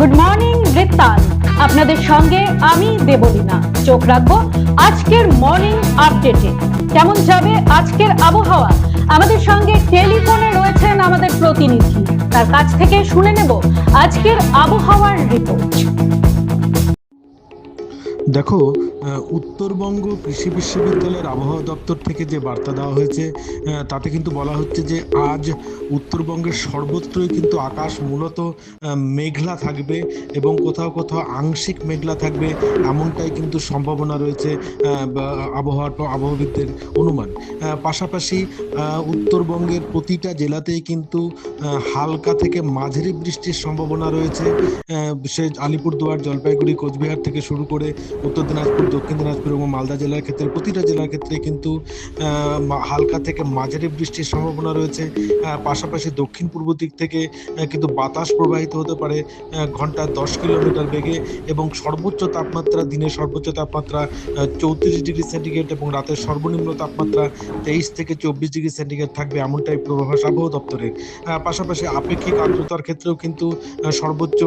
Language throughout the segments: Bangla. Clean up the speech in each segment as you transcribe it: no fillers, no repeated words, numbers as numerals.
গুড মর্নিং বৃত্তান, আপনাদের সঙ্গে আমি দেবলীনা। চোখ রাখবো আজকের মর্নিং আপডেটে। কেমন যাবে আজকের আবহাওয়া? আমাদের সঙ্গে টেলিফোনে রয়েছেন আমাদের প্রতিনিধি, তার কাছ থেকে শুনে নেব আজকের আবহাওয়ার রিপোর্ট। দেখো, উত্তরবঙ্গ কৃষি বিশ্ববিদ্যালয়ের আবহাওয়া দপ্তর থেকে যে বার্তা দেওয়া হয়েছে তাতে কিন্তু বলা হচ্ছে যে আজ উত্তরবঙ্গের সর্বত্রই কিন্তু আকাশ মূলত মেঘলা থাকবে এবং কোথাও কোথাও আংশিক মেঘলা থাকবে, এমনটাই কিন্তু সম্ভাবনা রয়েছে আবহাওয়াবিদদের অনুমান। পাশাপাশি উত্তরবঙ্গের প্রতিটা জেলাতেই কিন্তু হালকা থেকে মাঝারি বৃষ্টির সম্ভাবনা রয়েছে। সে আলিপুরদুয়ার, জলপাইগুড়ি, কোচবিহার থেকে শুরু করে উত্তর দিনাজপুর, দক্ষিণ দিনাজপুর এবং মালদা জেলার ক্ষেত্রে প্রতিটা জেলার ক্ষেত্রে কিন্তু হালকা থেকে মাঝারি বৃষ্টির সম্ভাবনা রয়েছে। পাশাপাশি দক্ষিণ পূর্ব দিক থেকে কিন্তু বাতাস প্রবাহিত হতে পারে ঘন্টায় 10 কিলোমিটার বেগে এবং সর্বোচ্চ তাপমাত্রা, দিনের সর্বোচ্চ তাপমাত্রা 34 ডিগ্রি সেন্টিগ্রেড এবং রাতের সর্বনিম্ন তাপমাত্রা 23 থেকে 24 ডিগ্রি সেন্টিগ্রেড থাকবে, এমনটাই পূর্বাভাস আবহাওয়া দপ্তরের। পাশাপাশি আপেক্ষিক আর্দ্রতার ক্ষেত্রেও কিন্তু সর্বোচ্চ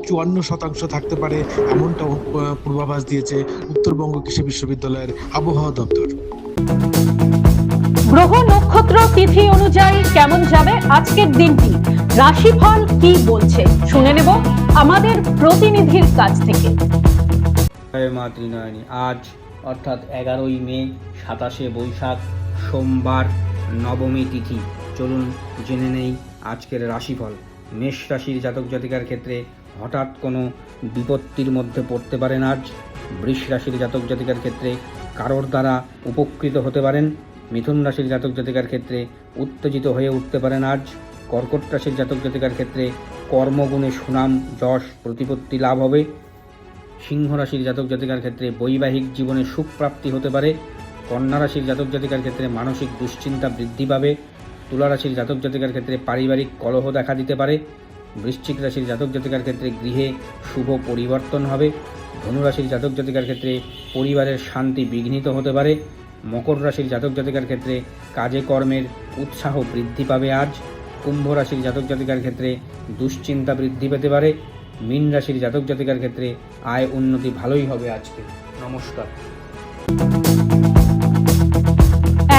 54% থাকতে পারে, এমনটা পূর্বাভাস দিয়েছে উত্তরবঙ্গ কৃষি বিশ্ববিদ্যালয়ের আবহাওয়া দপ্তর। গ্রহ নক্ষত্র তিথি অনুযায়ী কেমন যাবে আজকের দিনটি, রাশিফল কি বলছে শুনে নেব আমাদের প্রতিনিধির কাছ থেকে। মা ত্রিনয়নী, আজ অর্থাৎ 11ই মে, 27শে বৈশাখ, সোমবার, নবমী তিথি। চলুন জেনে নেই আজকের রাশিফল। মেষ রাশির জাতক জাতিকার ক্ষেত্রে হঠাৎ কোনো বিপত্তির মধ্যে পড়তে পারেন আজ। বৃষ রাশির জাতক জাতিকার ক্ষেত্রে কারোর দ্বারা উপকৃত হতে পারেন। মিথুন রাশির জাতক জাতিকার ক্ষেত্রে উত্তেজিত হয়ে উঠতে পারেন আজ। কর্কট রাশির জাতক জাতিকার ক্ষেত্রে কর্মগুণে সুনাম, যশ, প্রতিপত্তি লাভ হবে। সিংহ রাশির জাতক জাতিকার ক্ষেত্রে বৈবাহিক জীবনে সুখ প্রাপ্তি হতে পারে। কন্যা রাশির জাতক জাতিকার ক্ষেত্রে মানসিক দুশ্চিন্তা বৃদ্ধি পাবে। তুলা রাশির জাতক জাতিকার ক্ষেত্রে পারিবারিক কলহ দেখা দিতে পারে। বৃশ্চিক রাশির জাতক জাতিকার ক্ষেত্রে গৃহে শুভ পরিবর্তন হবে। ধনু রাশির জাতক জাতিকার ক্ষেত্রে পরিবারের শান্তি বিঘ্নিত হতে পারে। মকর রাশির জাতক জাতিকার ক্ষেত্রে কাজে কর্মের উৎসাহ বৃদ্ধি পাবে আজ। কুম্ভ রাশির জাতক জাতিকার ক্ষেত্রে দুশ্চিন্তা বৃদ্ধি পেতে পারে। মীন রাশির জাতক জাতিকার ক্ষেত্রে আয় উন্নতি ভালোই হবে আজকে। নমস্কার।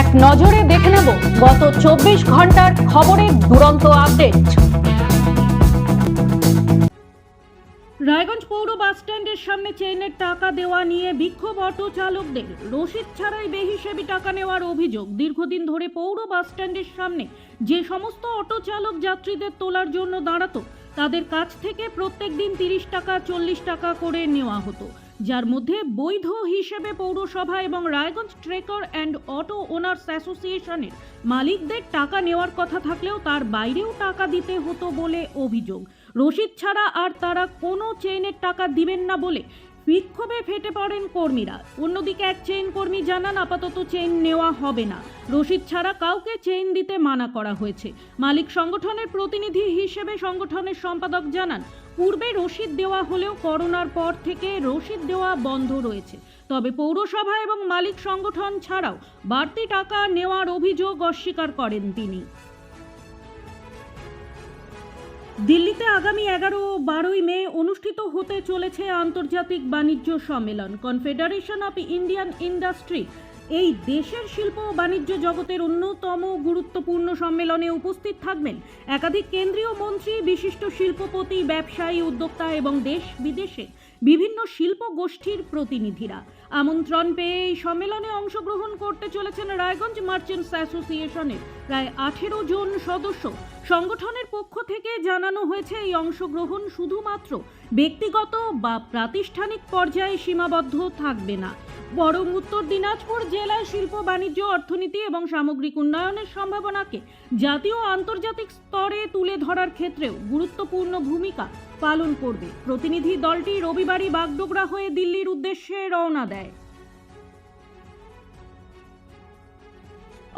এক নজরে দেখে নেব গত 24 ঘন্টার খবরের দুরন্ত আপডেট। রায়গঞ্জ পৌর বাস স্ট্যান্ডের সামনে চেইনের টাকা দেওয়া নিয়ে বিক্ষোভ অটো চালকদের। রসিদ ছাড়াই বেহিসেবি টাকা নেওয়ার অভিযোগ। দীর্ঘদিন ধরে পৌর বাস স্ট্যান্ডের সামনে যে সমস্ত অটো চালক যাত্রীদের তোলার জন্য দাঁড়াতো, তাদের কাছ থেকে প্রত্যেক দিন 30 টাকা 40 টাকা করে নেওয়া হতো, যার মধ্যে বৈধ হিসেবে পৌরসভা এবং Raiganj trekker and auto owners অ্যাসোসিয়েশনের মালিকদের টাকা নেওয়ার কথা থাকলেও তার বাইরেও টাকা দিতে হতো বলে অভিযোগ। রসিদ ছাড়া আর তারা কোনো চেইনের টাকা দিবেন না বলে বিক্ষোভে ফেটে পড়েন কর্মীরা। অন্যদিকে এক চেইন কর্মী জানান, আপাতত চেইন নেওয়া হবে না, রসিদ ছাড়া কাউকে চেইন দিতে মানা করা হয়েছে। মালিক সংগঠনের প্রতিনিধি হিসেবে সংগঠনের সম্পাদক জানান, পূর্বে রসিদ দেওয়া হলেও করোনার পর থেকে রসিদ দেওয়া বন্ধ রয়েছে। তবে পৌরসভা এবং মালিক সংগঠন ছাড়াও বাড়তি টাকা নেওয়ার অভিযোগ অস্বীকার করেন তিনি। দিল্লিতে আগামী 11 ও 12 মে অনুষ্ঠিত হতে চলেছে আন্তর্জাতিক বাণিজ্য সম্মেলন। কনফেডারেশন অফ ইন্ডিয়ান ইন্ডাস্ট্রি এই দেশের শিল্প ও বাণিজ্য জগতের অন্যতম গুরুত্বপূর্ণ সম্মেলনে উপস্থিত থাকবেন একাধিক কেন্দ্রীয় মন্ত্রী, বিশিষ্ট শিল্পপতি, ব্যবসায়ী, উদ্যোক্তা এবং দেশ বিদেশে বিভিন্ন শিল্প গোষ্ঠীর প্রতিনিধিরা। আমন্ত্রণ পেয়ে এই সম্মেলনে অংশগ্রহণ করতে চলেছেন রায়গঞ্জ মার্চেন্টস অ্যাসোসিয়েশনের প্রায় 18 জন সদস্য। সংগঠনের পক্ষ থেকে জানানো হয়েছে, এই অংশগ্রহণ শুধুমাত্র ব্যক্তিগত বা প্রাতিষ্ঠানিক পর্যায়ে সীমাবদ্ধ থাকবে না, বরং উত্তর দিনাজপুর জেলার শিল্প, বাণিজ্য, অর্থনীতি এবং সামগ্রিক উন্নয়নের সম্ভাবনাকে জাতীয় ও আন্তর্জাতিক স্তরে তুলে ধরার ক্ষেত্রেও গুরুত্বপূর্ণ ভূমিকা পালন করবে। প্রতিনিধি দলটি রবিবারই বাগডোগরা হয়ে দিল্লির উদ্দেশ্যে রওনা দেয়।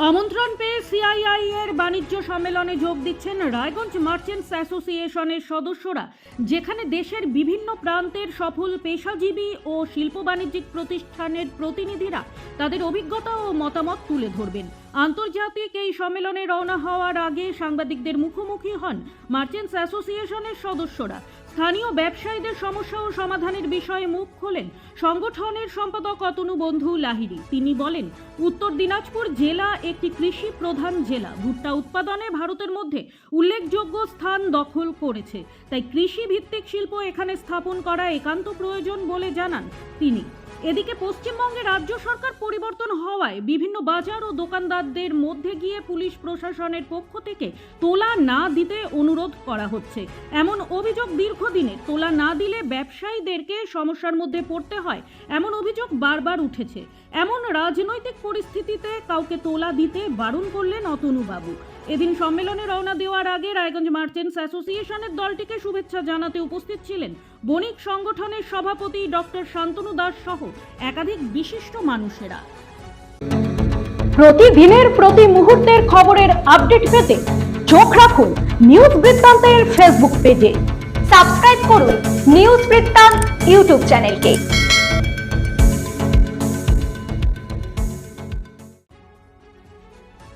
আমন্ত্রণ পেয়ে সিআইআই এর বাণিজ্য সম্মেলনে যোগ দিচ্ছেন রায়গঞ্জ মার্চেন্টস অ্যাসোসিয়েশনের সদস্যরা, যেখানে দেশের বিভিন্ন প্রান্তের সফল পেশাজীবী ও শিল্প বাণিজ্যিক প্রতিষ্ঠানের প্রতিনিধিরা তাদের অভিজ্ঞতা ও মতামত তুলে ধরবেন। আন্তর্জাতিক এই সম্মেলনে রওনা হওয়ার আগে সাংবাদিকদের মুখোমুখি হন মার্চেন্টস অ্যাসোসিয়েশনের সদস্যরা। স্থানীয় ব্যবসায়ীদের সমস্যা ও সমাধানের বিষয়ে মুখ খোলেন সংগঠনের সম্পাদক অতনু বন্ধু লাহিড়ী। তিনি বলেন, উত্তর দিনাজপুর জেলা একটি কৃষি প্রধান জেলা। ভুট্টা উৎপাদনে ভারতের মধ্যে উল্লেখযোগ্য স্থান দখল করেছে, তাই কৃষি ভিত্তিক শিল্প এখানে স্থাপন করা একান্ত প্রয়োজন বলে জানান তিনি। এদিকে পশ্চিমবঙ্গে রাজ্য সরকার পরিবর্তন হওয়ায় বিভিন্ন বাজার ও দোকানদারদের মধ্যে গিয়ে পুলিশ প্রশাসনের পক্ষ থেকে তোলা না দিতে অনুরোধ করা হচ্ছে। এমন অভিযোগ দীর্ঘদিনের। তোলা না দিলে ব্যবসায়ীদেরকে সমস্যার মধ্যে পড়তে হয়, এমন অভিযোগ বারবার উঠেছে। এমন রাজনৈতিক পরিস্থিতিতে কাউকে তোলা দিতে বারণ করলেন অতনুবাবু। এদিন সম্মেলনে রওনা দেওয়ার আগে রায়গঞ্জ মার্চেন্টস অ্যাসোসিয়েশনের দলটিকে শুভেচ্ছা জানাতে উপস্থিত ছিলেন বণিক সংগঠনের সভাপতি ডক্টর শান্তনু দাস সহ একাধিক বিশিষ্ট মানুষেরা। প্রতিদিনের প্রতি মুহূর্তের খবরের আপডেট পেতে চোখ রাখুন নিউজ বৃত্তান্তের ফেসবুক পেজে। সাবস্ক্রাইব করুন নিউজ বৃত্তান্ত ইউটিউব চ্যানেলকে।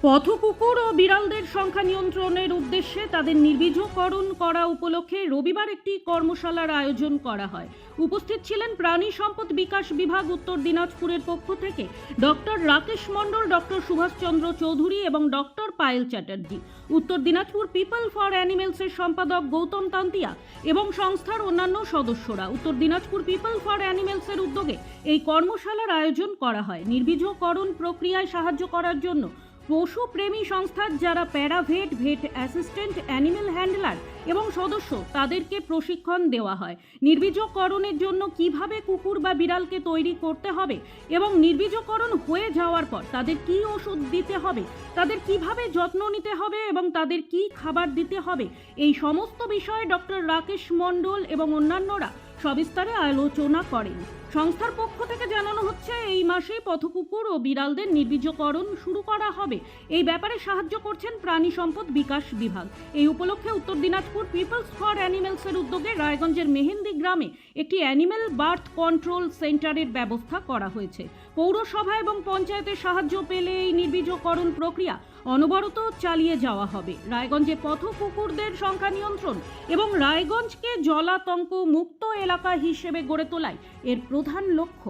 পথকুকুর ও বিড়ালদের সংখ্যা নিয়ন্ত্রণের উদ্দেশ্যে তাদের নির্বীজকরণ করা উপলক্ষে রবিবার একটি কর্মশালার আয়োজন করা হয়। উপস্থিত ছিলেন প্রাণী সম্পদ বিকাশ বিভাগ উত্তর দিনাজপুরের পক্ষ থেকে ডক্টর রাকেশ মণ্ডল, ডক্টর সুভাষচন্দ্র চৌধুরী এবং ডক্টর পায়েল চ্যাটার্জি, উত্তর দিনাজপুর পিপল ফর অ্যানিমেলসের সম্পাদক গৌতম তান্তিয়া এবং সংস্থার অন্যান্য সদস্যরা। উত্তর দিনাজপুর পিপল ফর অ্যানিমেলসের উদ্যোগে এই কর্মশালার আয়োজন করা হয়। নির্বীজকরণ প্রক্রিয়ায় সাহায্য করার জন্য পশু প্রেমী সংস্থার যারা প্যারাভেট, ভেট অ্যাসিস্ট্যান্ট, অ্যানিমেল হ্যান্ডলার এবং সদস্য তাদেরকে প্রশিক্ষণ দেওয়া হয়। নির্বীজকরণের জন্য কিভাবে কুকুর বা বিড়ালকে তৈরি করতে হবে এবং নির্বীজকরণ হয়ে যাওয়ার পর তাদের কি ওষুধ দিতে হবে, তাদের কিভাবে যত্ন নিতে হবে এবং তাদের কি খাবার দিতে হবে, এই সমস্ত বিষয়ে ডক্টর রাকেশ মণ্ডল এবং অন্যান্যরা সবিস্তারে আলোচনা করেন। সংস্থার পক্ষ থেকে জানানো হচ্ছে, এই মাসে পথকুকুর ও বিড়ালদের নির্বীজকরণ শুরু করা হবে। এই ব্যাপারে সাহায্য করছেন প্রাণী সম্পদ বিকাশ বিভাগ। এই উপলক্ষে উত্তর দিনাজপুর পিপলস ফর অ্যানিমেলসের উদ্যোগে রায়গঞ্জের মেহেন্দি গ্রামে একটি অ্যানিমেল বার্থ কন্ট্রোল সেন্টারের ব্যবস্থা করা হয়েছে। পৌরসভা এবং পঞ্চায়েতের সাহায্য পেলে এই নির্বীজকরণ প্রক্রিয়া অনবরত চালিয়ে যাওয়া হবে। রায়গঞ্জে পথকুকুরদের সংখ্যা নিয়ন্ত্রণ এবং রায়গঞ্জকে জলাতঙ্ক মুক্ত এলাকা হিসেবে গড়ে তোলাই এর প্রধান লক্ষ্য।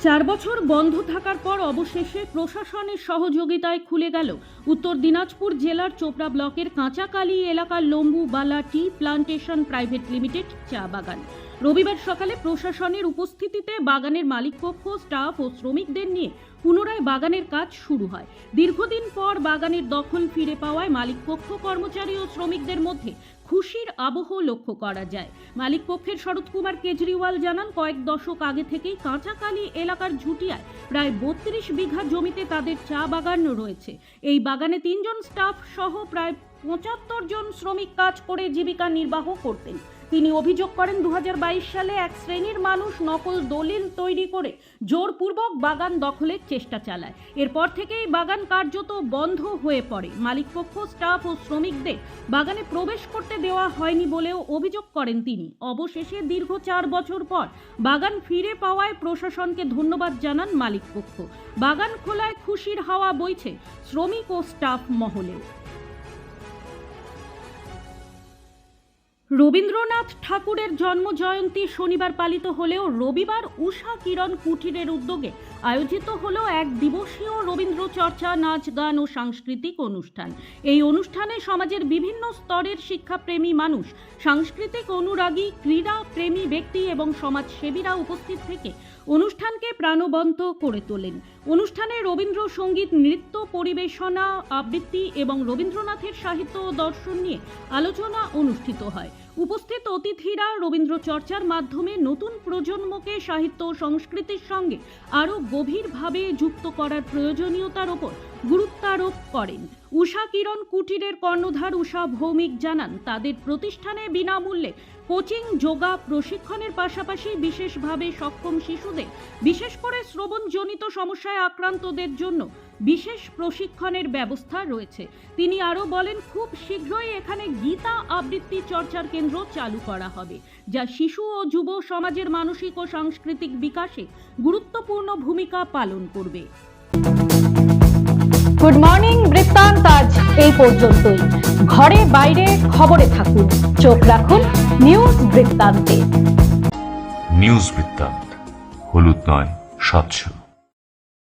4 বছর বন্ধ থাকার পর অবশেষে প্রশাসনের সহযোগিতায় খুলে গেল উত্তর দিনাজপুর জেলার চোপড়া ব্লকের কাঁচাকালী এলাকার লম্বুবালা টি প্লান্টেশন প্রাইভেট লিমিটেড চা বাগান। রবিবার সকালে প্রশাসনের উপস্থিতিতে বাগানের মালিকপক্ষ, স্টাফ ও শ্রমিকদের নিয়ে পুনরায় বাগানের কাজ শুরু হয়। দীর্ঘদিন পর বাগানের দখল ফিরে পাওয়ায় মালিকপক্ষ, কর্মচারী ও শ্রমিকদের মধ্যে খুশির আবহ লক্ষ্য করা যায়। মালিকপক্ষের শরৎ কুমার কেজরিওয়াল জানান, কয়েক দশক আগে থেকেই কাঁচাকালী এলাকার ঝুটিয়ায় প্রায় 32 বিঘা জমিতে তাদের চা বাগান রয়েছে। এই বাগানে 3 জন স্টাফ সহ প্রায় 75 জন শ্রমিক কাজ করে জীবিকা নির্বাহ করতেন। তিনি অভিযোগ করেন, 2022 সালে এক শ্রেণীর মানুষ নকল দলিল তৈরি করে জোরপূর্বক বাগান দখলের চেষ্টা চালায়। এরপর থেকেই বাগান কার্যত বন্ধ হয়ে পড়ে। মালিকপক্ষ, স্টাফ ও শ্রমিকদের বাগানে প্রবেশ করতে দেওয়া হয়নি বলেও অভিযোগ করেন তিনি। অবশেষে দীর্ঘ 4 বছর পর বাগান ফিরে পাওয়ায় প্রশাসনকে ধন্যবাদ জানান মালিকপক্ষ। বাগান খোলায় খুশির হাওয়া বইছে শ্রমিক ও স্টাফ মহলেও। রবীন্দ্রনাথ ঠাকুরের জন্মজয়ন্তী শনিবার পালিত হলেও রবিবার উষা কিরণ কুটিরের উদ্যোগে আয়োজিত হলো এক দিবসীয় রবীন্দ্র চর্চা, নাচ, গান ও সাংস্কৃতিক অনুষ্ঠান। এই অনুষ্ঠানে সমাজের বিভিন্ন স্তরের শিক্ষাপ্রেমী মানুষ, সাংস্কৃতিক অনুরাগী, ক্রীড়া প্রেমী ব্যক্তি এবং সমাজসেবীরা উপস্থিত থেকে অনুষ্ঠানকে প্রাণবন্ত করে তোলেন। অনুষ্ঠানে রবীন্দ্রসঙ্গীত, নৃত্য পরিবেশনা, আবৃত্তি এবং রবীন্দ্রনাথের সাহিত্য ও দর্শন নিয়ে আলোচনা অনুষ্ঠিত হয়। উপস্থিত অতিথিরা রবীন্দ্র চর্চার মাধ্যমে নতুন প্রজন্মকে সাহিত্য ও সংস্কৃতির সঙ্গে আরও গভীরভাবে যুক্ত করার প্রয়োজনীয়তার ওপর গুরুত্বারোপ করেন। উষা কিরণ কুটিরের কর্ণধার উষা ভৌমিক জানান, তাদের প্রতিষ্ঠানে বিনামূল্যে কোচিং, যোগা প্রশিক্ষণের পাশাপাশি বিশেষভাবে সক্ষম শিশুদের, বিশেষ করে শ্রবণজনিত সমস্যায় আক্রান্তদের জন্য বিশেষ প্রশিক্ষণের ব্যবস্থা রয়েছে। তিনি আরও বলেন, খুব শীঘ্রই এখানে গীতা আবৃত্তি চর্চার কেন্দ্র চালু করা হবে, যা শিশু ও যুব সমাজের মানসিক ও সাংস্কৃতিক বিকাশে গুরুত্বপূর্ণ ভূমিকা পালন করবে। গুড মর্নিং বৃত্তান্ত আজ এই পর্যন্তই। ঘরে বাইরে খবরে থাকুন, চোখ রাখুন নিউজ বৃত্তান্তে। নিউজ বৃত্তান্ত, হলুদ নয়, স্বচ্ছ।